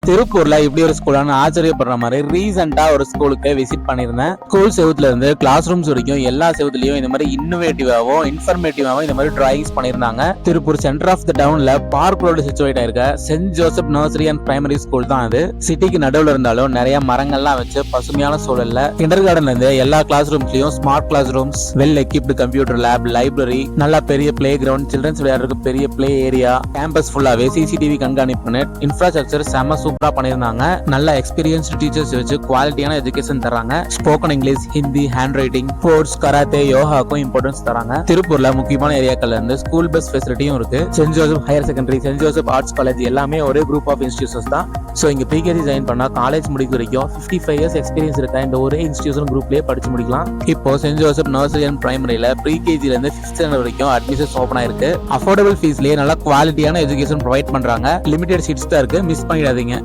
திருப்பூர்ல இப்படி ஒரு ஸ்கூலான ஆச்சரியப்படுற மாதிரி ரீசெண்டா ஒரு ஸ்கூலுக்கு விசிட் பண்ணிருந்தேன். ஸ்கூல் செவத்துல இருந்து கிளாஸ் ரூம்ஸ் வரைக்கும் எல்லா செவத்துலயும் இந்த மாதிரி இன்னோவேட்டிவாவும் இன்ஃபர்மேட்டிவாவும் இந்த மாதிரி டிராயிங்ஸ் பண்ணிருந்தாங்க. திருப்பூர் சென்டர் ஆஃப் த டவுன்ல பார்க் ரோடு சிச்சுவேட் ஆயிருக்க saint Joseph nursery and primary school தான் அது. சிட்டிக்கு நடுவுல இருந்தாலும் நிறைய மரங்கள்லாம் வச்சு பசுமையான சூழல்ல கிண்டர் கார்டன்ல இருந்து எல்லா கிளாஸ் ரூம்ஸ்லயும் smart classrooms, well equipped computer lab, library, நல்லா பெரிய பிளே கிரவுண்ட், சில்ட்ரன்ஸ் விளையாடுறதுக்கு பெரிய பிளே ஏரியா, கேம்பஸ் ஃபுல்லாவே சிசிடிவி கண்காணிப்பு, இன்ஃப்ராஸ்ட்ரக்சர் செம சூப்பரா பண்ணிருந்தாங்க. நல்ல எக்ஸ்பீரியன்ஸ் டீச்சர்ஸ் வச்சு குவாலிட்டியான எஜுகேஷன் தராங்க. Spoken English, Hindi, handwriting, sports, karate, யோகாக்கும் இம்பார்ட்டன்ஸ் தராங்க. திருப்பூர்ல முக்கியமான ஏரியாக்கள்ல இருந்து ஸ்கூல் பஸ் ஃபெசிலிட்டியும் இருக்கு. Saint Joseph higher secondary, saint Joseph arts college எல்லாமே ஒரே குரூப் ஆஃப் இன்ஸ்டிடியூஷன்ஸ் தான். சோ இங்க பிகேஜி ஜாயின் பண்ணா காலேஜ் முடிக்க வரைக்கும் 55 இயர்ஸ் எக்ஸ்பீரியன்ஸ் இருக்கா இந்த ஒரே இன்ஸ்டிடியூஷன் குரூப்லயே படிச்சு முடிக்கலாம். இப்போ சென்ட் ஜோசப் நர்சரி அண்ட் பிரைமரியில ப்ரீகேஜில இருந்து 5th ஸ்டாண்டர்ட் வரைக்கும் அட்மிஷன்ஸ் ஓபன் ஆயிருக்கு. அஃபோர்டபிள் ஃபீஸ்லயே நல்ல குவாலிட்டியான எஜுகேஷன் ப்ரொவைட் பண்றாங்க. லிமிடெட் சீட்ஸ் தான் இருக்கு, மிஸ் பண்ணிடாதீங்க.